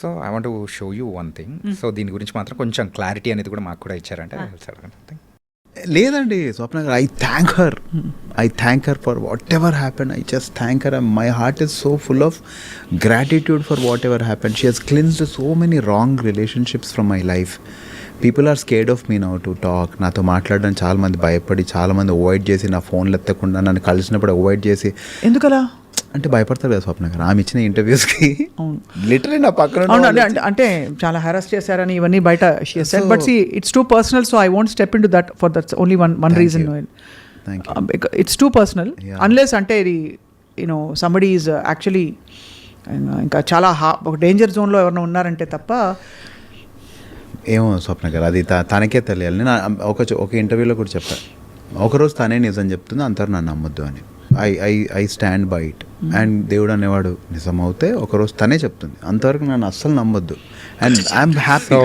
So I want to show you one thing. So దీని గురించి మాత్రం కొంచెం క్లారిటీ అనేది కూడా మాకు కూడా ఇచ్చారంటే లేదండి స్వప్న గారు, I thank her for whatever happen. I just thank her. My heart is so full of gratitude for whatever happen. She has cleansed so many wrong relationships from my life. People are scared of me now to talk. నాతో మాట్లాడడానికి చాలామంది భయపడి, చాలామంది avoid చేసి, నా ఫోన్లు ఎత్తకుండా నన్ను కలిసినప్పుడు అవాయిడ్ చేసి. ఎందుకలా అంటే భయపడతారు కదా స్వప్న గారు, ఆమె ఇచ్చిన ఇంటర్వ్యూస్కి లిటరలీ నా పక్కన అంటే చాలా హెరాస్ చేశారని ఇవన్నీ బయట but see it's too personal, so I won't step in to that for that's only one reason. It's too personal unless అంటే ఇది యూనో సంబడీ ఈజ్ యాక్చువల్లీ ఇంకా చాలా ఒక డేంజర్ జోన్లో ఎవరైనా ఉన్నారంటే తప్ప. ఏమో స్వప్న గారు, అది తనకే తెలియాలి. నేను ఒక ఇంటర్వ్యూలో కూడా చెప్పాను, ఒకరోజు తనే నిజం చెప్తుంది, అంతరు నన్ను నమ్మొద్దు అని. I stand by it. And దేవుడు అనేవాడు నిజం అవుతే ఒకరోజు తనే చెప్తుంది, అంతవరకు నన్ను అస్సలు నమ్మొద్దు. And I'm happy. సో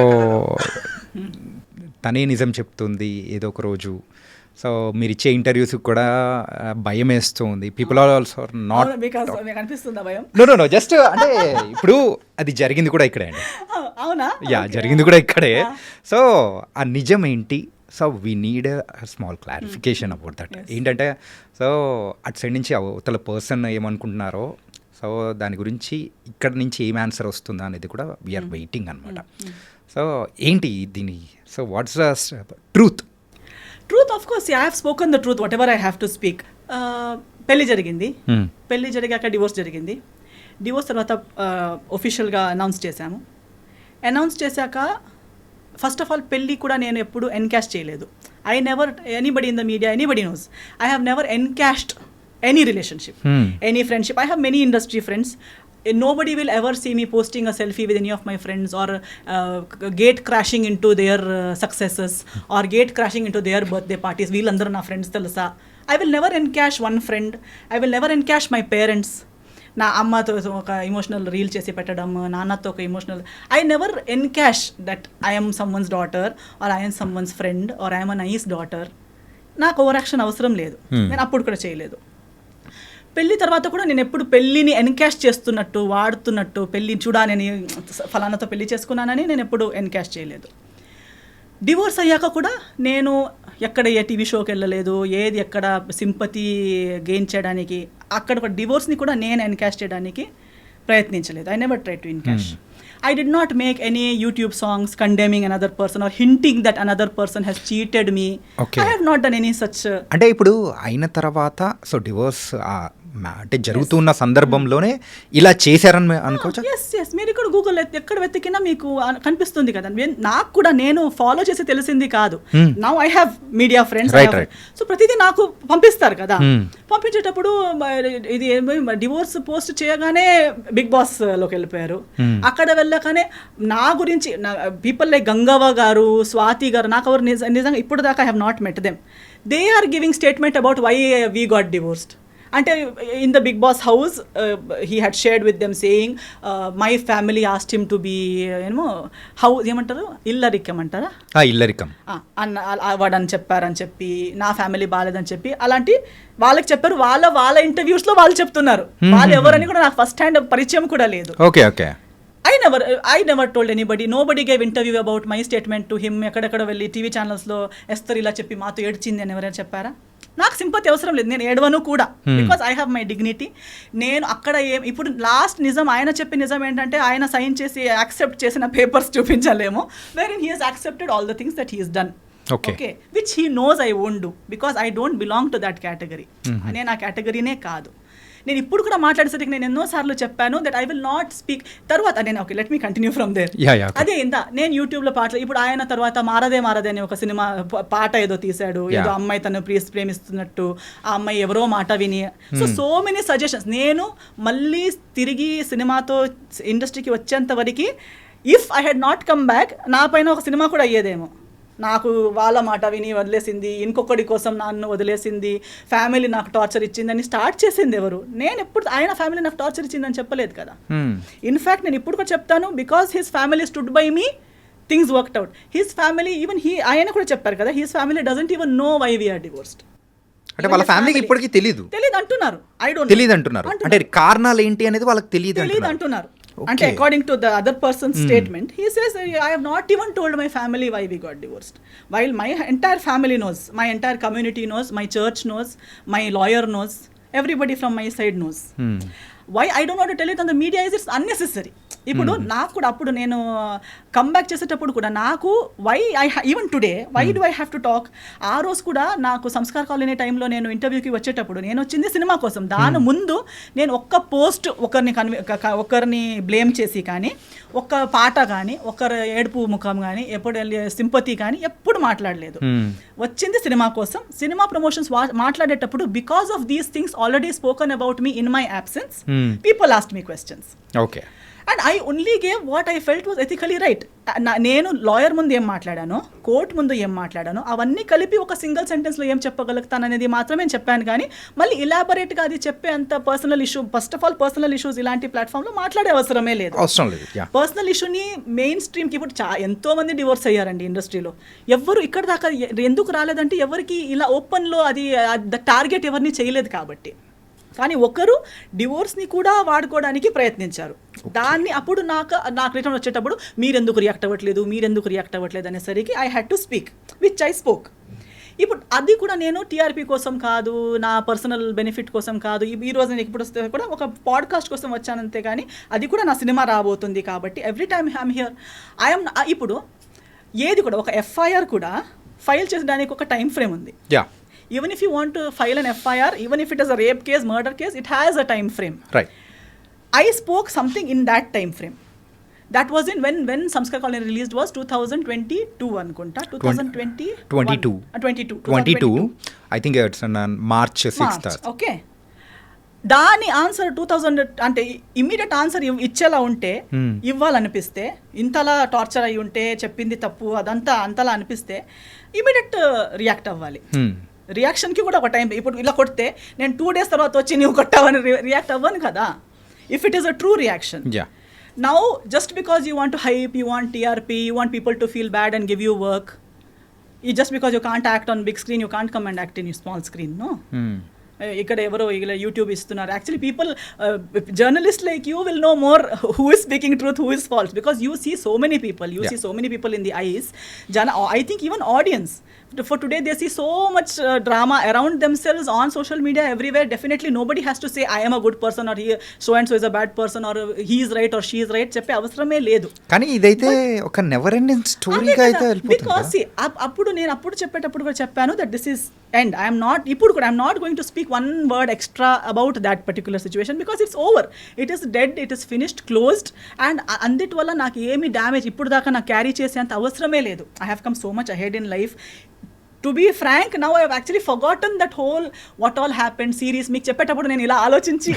తనే నిజం చెప్తుంది ఏదో ఒక రోజు. సో మీరు ఇచ్చే ఇంటర్వ్యూస్ కూడా భయం వేస్తుంది. పీపుల్ ఆర్ ఆల్సో నాట్ అనిపిస్తుందా భయం? నో జస్ట్ అంటే ఇప్పుడు అది జరిగింది కూడా ఇక్కడే అండి. అవునా? యా, జరిగింది కూడా ఇక్కడే. సో ఆ నిజం ఏంటి? So we need small clarification about that. ఏంటంటే సో అటు సైడ్ నుంచి అవతల పర్సన్ ఏమనుకుంటున్నారో, సో దాని గురించి ఇక్కడ నుంచి ఏం ఆన్సర్ వస్తుందా అనేది కూడా వీఆర్ వెయిటింగ్ అనమాట. సో ఏంటి దీని, so what's the truth? Of course I have spoken the truth what ever I have to speak. పెళ్లి జరిగింది, పెళ్లి జరిగాక డివోర్స్ జరిగింది. డివోర్స్ తర్వాత ఒఫిషియల్గా అనౌన్స్ చేశాము. అనౌన్స్ చేశాక ఫస్ట్ ఆఫ్ ఆల్ పెళ్ళి కూడా నేను ఎప్పుడు ఎన్కాష్ చేయలేదు. I never, anybody in the media, anybody knows, I have never encashed any relationship, any friendship. I have many industry friends. Nobody will ever see me posting a selfie with any of my friends or gate crashing into their successes or gate crashing into their birthday parties. Veelandaru na friends telusa. I will never encash one friend. I will never encash my parents. నా అమ్మతో ఒక emotional reel చేసి పెట్టడం, నాన్నతో ఒక emotional. I never encash that I M someone's daughter or I M someone's friend or I M a nice daughter. నాకు over action అవసరం లేదు, నేను అప్పుడు కూడా చేయలేదు. పెళ్లి తర్వాత కూడా నేను ఎప్పుడు పెళ్ళిని ఎన్కాష్ చేస్తున్నట్టు, వాడుతున్నట్టు, పెళ్ళి చూడా నేను ఫలానాతో పెళ్లి చేసుకున్నానని నేను ఎప్పుడు ఎన్కాష్ చేయలేదు. డివోర్స్ అయ్యాక కూడా నేను ఎక్కడ ఏ టీవీ షోకి వెళ్ళలేదు, ఏది ఎక్కడ సింపతి గెయిన్ చేయడానికి, అక్కడ ఒక డివోర్స్ని కూడా నేను ఎన్కాష్ చేయడానికి ప్రయత్నించలేదు. I never try to encash. I did not make any YouTube songs condemning another person or hinting that another person has cheated me. Okay. I have not done any such. అంటే ఇప్పుడు అయిన తర్వాత so divorce అంటే జరుగుతున్న సందర్భంలోనే ఇలా చేశారని అనుకోవచ్చా? ఎస్ మీరు ఇక్కడ గూగుల్ ఎక్కడ వెతికినా మీకు కనిపిస్తుంది కదా. నాకు కూడా నేను ఫాలో చేసి తెలిసింది కాదు. Now I have media friends, so ప్రతిదీ నాకు పంపిస్తారు కదా. పంపించేటప్పుడు ఇది డివోర్స్ పోస్ట్ చేయగానే బిగ్ బాస్ లోకి వెళ్ళిపోయారు. అక్కడ వెళ్ళగానే నా గురించి పీపుల్ లైక్ గంగవ్వ గారు, స్వాతి గారు, నాకు ఎవరు నిజంగా ఇప్పుడు దాకా I have not met them. They are giving statement about why we got divorced. అంటే in the Bigg Boss house he had shared with them saying my family asked him to be ఏమో house ఏమంటారు, ఇల్లరికం అంటారా, ఇల్లరికం అన్న వాడని చెప్పారని చెప్పి, నా ఫ్యామిలీ బాగాలేదని చెప్పి అలాంటి వాళ్ళకి చెప్పారు. వాళ్ళ ఇంటర్వ్యూస్లో వాళ్ళు చెప్తున్నారు. వాళ్ళు ఎవరని కూడా నాకు ఫస్ట్ హ్యాండ్ పరిచయం కూడా లేదు. Okay okay. I never told anybody. Nobody gave interview about my statement to him. ఎక్కడెక్కడ వెళ్ళి టీవీ ఛానల్స్లో ఎస్తర్ ఇలా చెప్పి మాతో ఏడ్చింది అని ఎవరైనా చెప్పారా? నాకు సింపతి అవసరం లేదు, నేను ఏడవను కూడా. Because I have my dignity. నేను అక్కడ ఇప్పుడు లాస్ట్ నిజం ఆయన చెప్పిన నిజం ఏంటంటే ఆయన సైన్ చేసి యాక్సెప్ట్ చేసిన పేపర్స్ చూపించలేము, wherein he has accepted all the things that he has done. Okay, which he knows I won't do because I don't belong to that category. నేను ఆ కేటగిరీనే కాదు. నేను ఇప్పుడు కూడా మాట్లాడేసరికి నేను ఎన్నోసార్లు చెప్పాను that I will not speak. తర్వాత నేను okay let me continue from there. అదే నేను యూట్యూబ్లో పాటలు ఇప్పుడు ఆయన తర్వాత మారదే అని ఒక సినిమా పాట ఏదో తీశాడు, ఏదో అమ్మాయి తను ప్రేమిస్తున్నట్టు, ఆ అమ్మాయి ఎవరో మాట విని, సో మెనీ సజెషన్స్. నేను మళ్ళీ తిరిగి సినిమాతో ఇండస్ట్రీకి వచ్చేంత వరకు if I had not come back నా పైన ఒక సినిమా కూడా అయ్యేదేమో. నాకు వాళ్ళ మాట విని వదిలేసింది, ఇంకొకటి కోసం నన్ను వదిలేసింది, ఫ్యామిలీ నాకు టార్చర్ ఇచ్చిందని స్టార్ట్ చేసింది ఎవరు? నేను ఎప్పుడు ఆయన ఫ్యామిలీ నాకు టార్చర్ ఇచ్చిందని చెప్పలేదు కదా. ఇన్ఫ్యాక్ట్ నేను ఇప్పుడు కూడా చెప్తాను, because his family stood by me, things worked out. His family even ఆయన కూడా చెప్పారు కదా, his family doesn't even know why we are divorced. అంటే వాళ్ళ ఫ్యామిలీకి ఇప్పటికీ తెలియదు అంటున్నారు. తెలియదు అంటున్నారు. అంటే కారణాలు ఏంటి అనేది వాళ్ళకి తెలియదు అంటున్నారు. అంటే according to the other person statement he says I have not even told my family why we got divorced while my entire family knows, my entire community knows, my church knows, my lawyer knows, everybody from my side knows. Why I don't want to tell it on the media is it's unnecessary. ఇప్పుడు నాకు కూడా అప్పుడు నేను comeback చేసేటప్పుడు కూడా నాకు why even today why do I have to talk. ఆ రోజు కూడా నాకు సంస్కార్ కాలనీ టైంలో నేను ఇంటర్వ్యూకి వచ్చేటప్పుడు నేను వచ్చింది సినిమా కోసం. దాని ముందు నేను ఒక్క పోస్ట్ ఒకరిని బ్లేమ్ చేసి కానీ, ఒక్క పాట కానీ, ఒకరు ఏడుపు ముఖం కానీ, ఎప్పుడు సింపతి కానీ ఎప్పుడు మాట్లాడలేదు. వచ్చింది సినిమా కోసం. సినిమా ప్రమోషన్స్ మాట్లాడేటప్పుడు because of these things already spoken about me in my absence, people asked me questions. Okay. And I only gave what I felt was ethically right. నేను లాయర్ ముందు ఏం మాట్లాడానో, court ముందు ఏం మాట్లాడానో అవన్నీ కలిపి ఒక సింగిల్ సెంటెన్స్లో ఏం చెప్పగలుగుతాననేది మాత్రమే చెప్పాను. కానీ మళ్ళీ ఇలాబొరేట్గా అది చెప్పే అంత personal issue, first of all personal issues ఇలాంటి ప్లాట్ఫామ్లో మాట్లాడే అవసరమే లేదు. పర్సనల్ ఇష్యూని మెయిన్ స్ట్రీమ్కి ఇప్పుడు ఎంతో మంది డివోర్స్ అయ్యారండి ఇండస్ట్రీలో. ఎవరు ఇక్కడ దాకా ఎందుకు రాలేదంటే ఎవరికి ఇలా ఓపెన్లో అది టార్గెట్ ఎవరిని చేయలేదు కాబట్టి. కానీ ఒకరు డివోర్స్ని కూడా వాడుకోవడానికి ప్రయత్నించారు. దాన్ని అప్పుడు నాకు రిటర్న్ వచ్చేటప్పుడు మీరెందుకు రియాక్ట్ అవ్వట్లేదు అనేసరికి I had to speak which I spoke. ఇప్పుడు అది కూడా నేను టీఆర్పీ కోసం కాదు, నా పర్సనల్ బెనిఫిట్ కోసం కాదు. ఈ రోజు నేను ఇప్పుడు వస్తే కూడా ఒక పాడ్కాస్ట్ కోసం వచ్చానంతే. కానీ అది కూడా నా సినిమా రాబోతుంది కాబట్టి ఎవ్రీ టైమ్ ఐఎమ్ హియర్. ఇప్పుడు ఏది కూడా ఒక ఎఫ్ఐఆర్ కూడా ఫైల్ చేసడానికి ఒక టైం ఫ్రేమ్ ఉంది. Even if you want to file an FIR, even if it is a rape case, murder case, it has a time frame. Right. I spoke something in that time frame. That was in when Samskar Colony released was 2022 anukunta. 2022. I think it's on March 6th. Okay. దాని answer 2000 అంటే immediate answer ఇచ్చేలా ఉంటే, ఇవ్వాలనిపిస్తే, ఇంతలా torture అయి ఉంటే, చెప్పింది తప్పు అదంతా అంతలా అనిపిస్తే ఇమ్మీడియట్ రియాక్ట్ అవ్వాలి. రియాక్షన్కి కూడా ఒక టైం. ఇప్పుడు ఇలా కొడితే నేను 2 days తర్వాత వచ్చి నువ్వు కొట్టావని రియాక్ట్ అవ్వను కదా. If it is a true reaction. Now just because you want to hype, you want TRP, you want people to feel bad and give you work, just because you can't act on big screen, you can't come and act in small screen. No, ఇక్కడ ఎవరో ఇలా YouTube ఇస్తున్నారు. Actually people, journalist like you will know more who is speaking truth, who is false, because you see so many people, see so many people in the eyes. I think even audience for today they see so much drama around themselves on social media everywhere. Definitely nobody has to say I am a good person or he so and so is a bad person or he is right or she is right చెప్పే అవసరమే లేదు. కానీ ఇదైతే ఒక never ending స్టోరీగా అయితే వెళ్ళిపోతుంది. Because అప్పుడు నేను చెప్పేటప్పుడు కూడా చెప్పాను that this is end. I am not going to speak one word extra about that particular situation because it's over. It is dead, it is finished, closed, and అందుటి వల్ల నాకు ఏమి డ్యామేజ్ ఇప్పుడు దాకా నాకు క్యారీ చేసేంత అవసరమే లేదు. I have come so much ahead in life. To be frank, now I have actually forgotten that whole what all happened series. మీకు చెప్పేటప్పుడు నేను ఇలా ఆలోచించి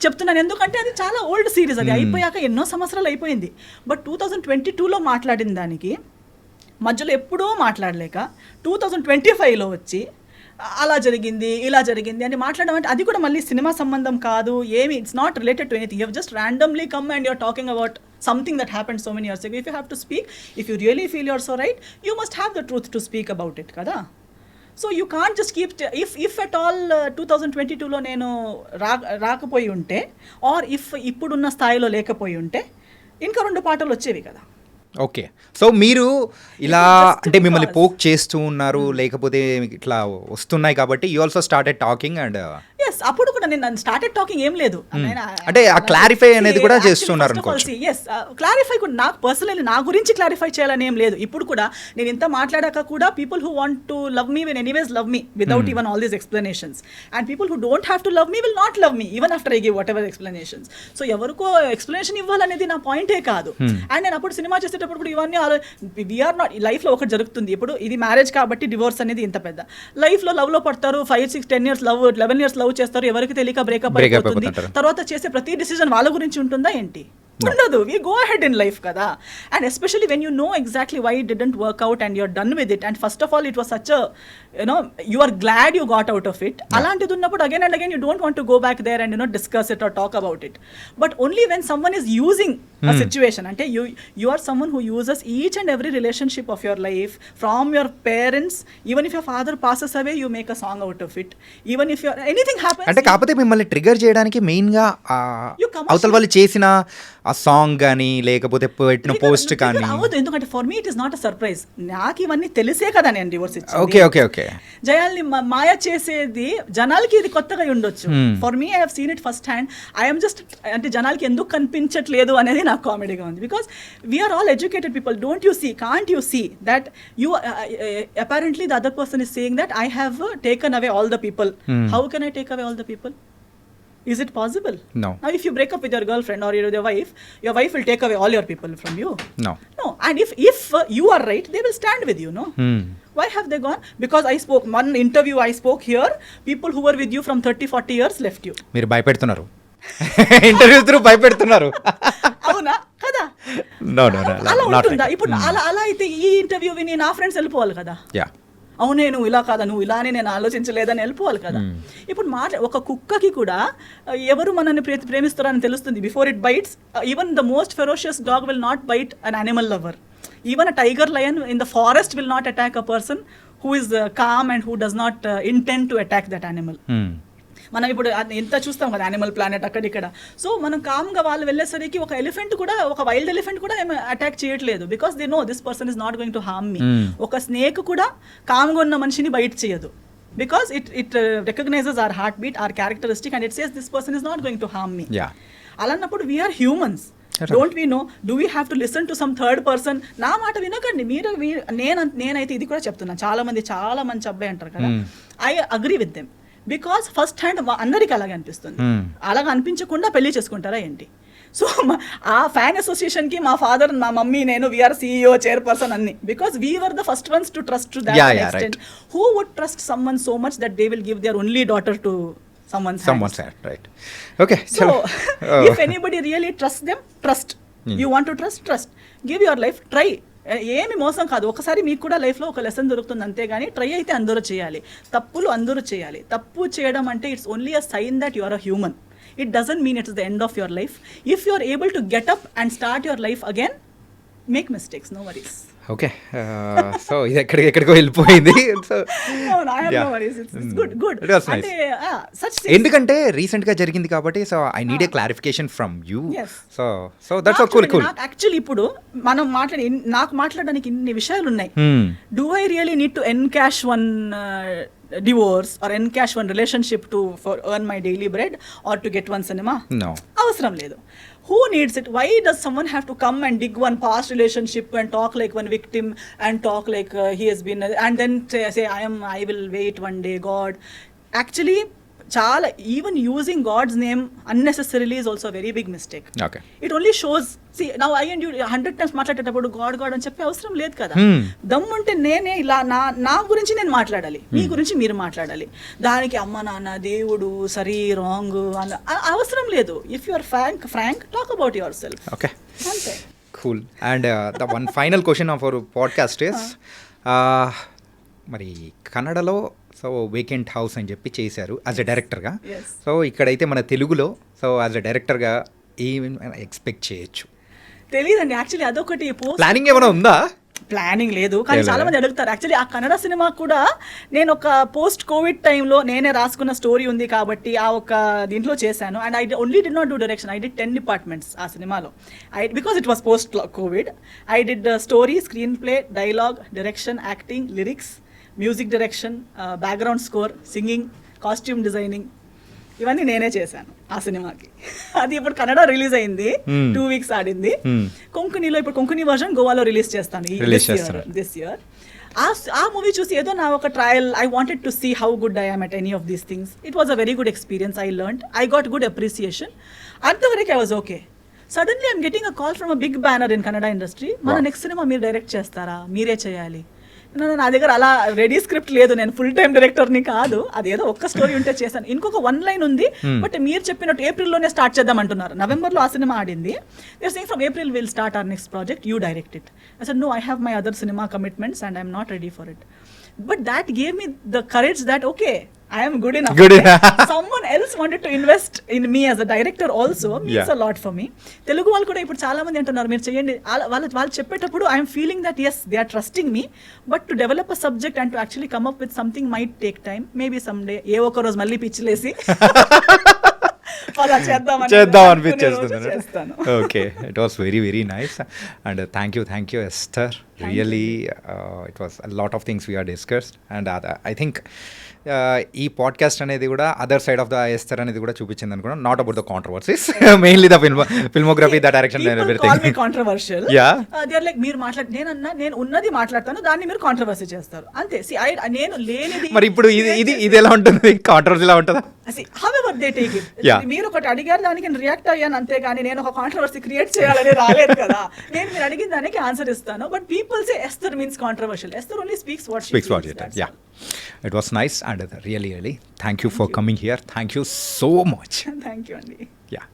చెప్తున్నాను, ఎందుకంటే అది చాలా ఓల్డ్ సిరీస్. అది అయిపోయాక ఎన్నో సంవత్సరాలు అయిపోయింది. బట్ 2022లో మాట్లాడిన దానికి మధ్యలో ఎప్పుడో మాట్లాడలేక 2025లో వచ్చి అలా జరిగింది ఇలా జరిగింది అని మాట్లాడడం అంటే అది కూడా మళ్ళీ సినిమా సంబంధం కాదు ఏమి. It's not related to anything. You have just randomly come and you're talking about something that happened so many years ago. If you have to speak, if you really feel you're so right, you must have the truth to speak about it kada. So you can't just keep if at all 2022లో నేను రాకపోయి ఉంటే or if ఇప్పుడున్న స్థాయిలో లేకపోయి ఉంటే ఇంకా 2 పాటలు వచ్చేవి కదా. ఓకే, సో మీరు ఇలా అంటే మిమ్మల్ని పోక్ చేస్తూ ఉన్నారు, లేకపోతే ఇట్లా వస్తున్నాయి కాబట్టి you also started talking and yes అప్పుడు కూడా నేను స్టార్టెడ్ టాకింగ్ ఏం లేదు. అంటే ఆ క్లారిఫై అనేది కూడా చేస్తున్నారు అనుకోవచ్చు. ఎస్ క్లారిఫై కూడా నాకు పర్సనల్లీ నా గురించి క్లారిఫై చేయాలని ఏం లేదు. ఇప్పుడు కూడా నేను ఇంత మాట్లాడాక కూడా people who want to love me will anyways love me without even all these explanations, and people who don't have to love me will not love me even after I give what ever explanations. So ఎవరికో explanation ఇవ్వాలనేది నా పాయింటే కాదు. And నేను అప్పుడు cinema చేసేటప్పుడు కూడా ఇవన్నీ వీఆర్ నాట్ లైఫ్లో ఒకటి జరుగుతుంది. ఇప్పుడు ఇది మ్యారేజ్ కాబట్టి డివోర్స్ అనేది ఇంత పెద్ద లైఫ్లో లవ్లో పడతారు, 5, 6, 10 years లవ్, 11 years లవ్ చేస్తారు, ఎవరికి తెలియక బ్రేకప్ అయిపోతుంది. తర్వాత చేసే ప్రతి డిసిజన్ వాళ్ళ గురించి ఉంటుందా ఏంటి? ఉండదు. We go ahead in life కదా. And especially when you know exactly why it didn't work out and you're done with it, and first of all it was such you are glad you got out of it. అలాంటిది ఉన్నప్పుడు again and again you don't want to go back there and discuss it or talk about it. But only when someone is using a situation. Ante you are someone who uses each and every relationship of your life, from your parents, even if your father passes away, you make a song out of it. Even if anything happens, అంటే కాకపోతే మిమ్మల్ని trigger చేయడానికి మెయిన్గా You come అవతల వాళ్ళు చేసిన ఆ song కానీ లేకపోతే పెట్టిన పోస్ట్ కానీ. అవదు, ఎందుకంటే for me it is not a surprise. నాకు ఇవన్నీ తెలిసే కదా నేను డివోర్స్ ఇచ్చాను. Okay okay okay. జయాల్ని మాయ చేసేది జనాలకి ఇది కొత్తగా ఉండొచ్చు. For me I have seen it first hand. I'm just అంటే జనాలకి ఎందుకు కనిపించట్లేదు అనేది నాకు కామెడీగా ఉంది. Because we're all educated people. Don't you see, can't you see that you apparently the other person is saying that I have taken away all the people. How can I take away all the people? Is it possible? No. Now if you break up with your girlfriend or your wife will take away all your people from you. No. And if you are right, they will stand with you, no? Why have they gone? Because I spoke one interview, I spoke here, people who were with you from 30-40 years left you. మీరు భయపెడుతున్నారు, interview through భయపెడుతున్నారు. అవునా కదా? No, అలా not ఉంటుందా? right. ఇప్పుడు అలా అయితే ఈ interview విని నా ఫ్రెండ్స్ వెళ్ళిపోవాలి కదా. Yeah. అవునే నువ్వు ఇలా కాదా, నువ్వు ఇలానే నేను ఆలోచించలేదని వెళ్ళిపోవాలి కదా. ఇప్పుడు ఒక కుక్కకి కూడా ఎవరు మనల్ని ప్రేమిస్తారని తెలుస్తుంది before it bites. Even the most ferocious dog will not bite an animal lover. Even a tiger lion in the forest will not attack a person who is calm and who does not intend to attack that animal. మనం ఇప్పుడు ఎంత చూస్తాం కదా animal planet అక్కడిక్కడ. So మనం కామ్గా వాళ్ళు వెళ్ళేసరికి ఒక ఎలిఫెంట్ కూడా, ఒక వైల్డ్ ఎలిఫెంట్ కూడా ఏమి అటాక్ చేయట్లేదు. Because they know this person is not going to harm me. ఒక స్నేక్ కూడా కామ్గా ఉన్న మనిషిని బైట్ చేయదు. Because it recognizes our heart beat, our characteristic, and it says this person is not going to harm me. అలాన్నప్పుడు we're humans. Don't we know, do we have to listen to some third person? నా మాట వినకండి మీరు. నేనైతే ఇది కూడా చెప్తున్నాను, చాలా మంచి అబ్బాయి అంటారు కదా, I agree with them. Because first hand అందరికి అలాగే అనిపిస్తుంది. అలాగా అనిపించకుండా పెళ్లి చేసుకుంటారా ఏంటి? సో ఆ ఫ్యాన్ అసోసియేషన్కి మా ఫాదర్, మా మమ్మీ, నేను వీఆర్ CEO, చైర్పర్సన్ అన్ని. Because we were the first ones to trust to that extent. Who would trust someone so much that they will give their only daughter to someone's hand, right? Okay, so if anybody really trusts them, trust. You want to trust. Give your life, try. ఏమి మోసం కాదు. ఒకసారి మీకు కూడా లైఫ్లో ఒక lesson దొరుకుతుంది అంతే, కానీ ట్రై అయితే అందరూ చేయాలి. తప్పులు అందరూ చేయాలి. తప్పు చేయడం అంటే it's only a sign that you are a human. It doesn't mean it's the end of your life. If you are able to get up and start your life again, make mistakes, no worries. Okay, so ఇది ఎక్కడికో వెళ్ళిపోయింది. ఎందుకంటే recent గా జరిగింది కాబట్టి, so I need a clarification from you. So that's cool. Actually ఇప్పుడు మనం నాకు మాట్లాడడానికి ఇన్ని విషయాలు ఉన్నాయి. Do I really need to encash one divorce or encash one relationship for earn my daily bread or to get one cinema? No. Avasaram ledu. Who needs it? Why does someone have to come and dig one past relationship and talk like one victim and talk like he has been, and then say I will wait one day, God? Actually, చాలా, even using God's name unnecessarily is also very big mistake. It only shows, see now I and you 100 times మాట్లాడేటప్పుడు God అని చెప్పే అవసరం లేదు కదా. దమ్ముంటే నేనే ఇలా నా గురించి నేను మాట్లాడాలి, మీ గురించి మీరు మాట్లాడాలి. దానికి అమ్మ నాన్న దేవుడు సరి రాంగ్ అవసరం లేదు. If you are frank talk about yourself. Okay, అంతే. Cool. And the one final question of our podcast is, మరి కన్నడలో సో వేకెంట్ హౌస్ అని చెప్పి చేశారు యాజ్ ఎ డైరెక్టర్గా. సో ఇక్కడైతే మన తెలుగులో సో యాజ్ ఎ డైరెక్టర్గా ఏమి ఎక్స్పెక్ట్ చేయొచ్చు? తెలియదండి యాక్చువల్లీ. అదొకటి ప్లానింగ్ ఏమైనా ఉందా? ప్లానింగ్ లేదు, కానీ చాలా మంది అడుగుతారు. యాక్చువల్లీ ఆ కన్నడ సినిమా కూడా నేను ఒక పోస్ట్ కోవిడ్ టైంలో నేనే రాసుకున్న స్టోరీ ఉంది కాబట్టి ఆ ఒక దీంట్లో చేశాను. And I only did not do direction, I did 10 departments ఆ సినిమాలో. Because it was post Covid. I did story, screen play, dialogue, direction, acting, lyrics, music direction, background score, singing, costume designing, ఇవన్నీ నేనే చేశాను ఆ సినిమాకి. అది ఇప్పుడు Kannada release అయింది, 2 weeks ఆడింది. కొంకణిలో ఇప్పుడు కొంకణి వర్షన్ గోవాలో రిలీజ్ చేస్తాను దిస్ ఇయర్. ఆ మూవీ చూసి ఏదో నా ఒక trial, I wanted to see how good I am at any of these things. It was a very good experience. I learned, I got good appreciation. అంతవరకు I was okay. Suddenly I'm getting a call from a big banner in Kannada industry. మన next cinema మీరు direct చేస్తారా, మీరే చేయాలి. నా దగ్గర అలా ready script లేదు, నేను ఫుల్ టైం డైరెక్టర్ని కాదు. అదేదో ఒక్క స్టోరీ ఉంటే చేశాను. ఇంకొక 1 line ఉంది, బట్ మీరు చెప్పినట్టు ఏప్రిల్లోనే స్టార్ట్ చేద్దాం అంటున్నారు. నవంబర్లో ఆ సినిమా ఆడింది. They saying from April will start our next project, you direct it. I said no, I have my other cinema commitments and I'm not ready for it. But that gave me the courage that okay, I am good enough. Someone else wanted to invest in me as a director also means Yeah. a lot for me. Telugu వాళ్ళు కూడా ఇప్పుడు చాలా మంది అంటున్నారు మీరు చేయండి వాళ్ళు చెప్పేటప్పుడు I'm feeling that yes they are trusting me but to develop a subject and to actually come up with something might take time maybe some day ఏ ఒక్క రోజు మళ్ళీ పిచ్చిలేసి అలా చేద్దాం అనిపించేస్తుంది చేస్తాను. Okay, it was very very nice and thank you Esther, really it was lot of things we're discussed and I think ఈ పాడ్కాస్ట్ అనేది కూడా other side of the Esther అనేది కూడా చూపించింది అనుకున్నా, not about the controversies, mainly the filmography, the direction, controversial they like మీరు నేను ఉన్నది మాట్లాడతాను దాన్ని మీరు కాంట్రవర్సీ చేస్తారు అంతే. నేను లేనిది మరి ఇప్పుడు ఇది ఎలా ఉంటుంది, కాంట్రవర్సీ ఎలా ఉంటుందా? however they take it. Yeah. మీరు ఒకటి అడిగారు దానికి నేను రియాక్ట్ అయ్యాను అంతేగాని నేను ఒక కాంట్రవర్సీ క్రియేట్ చేయాలని రాలేదు కదా. నేను మీరు అడిగిన దానికి ఆన్సర్ ఇస్తాను. But people say Esther means controversial. Esther only speaks what she Speaks. Yeah, it was nice and really thank you for coming here. Thank you so much. Thank you అండి. Yeah.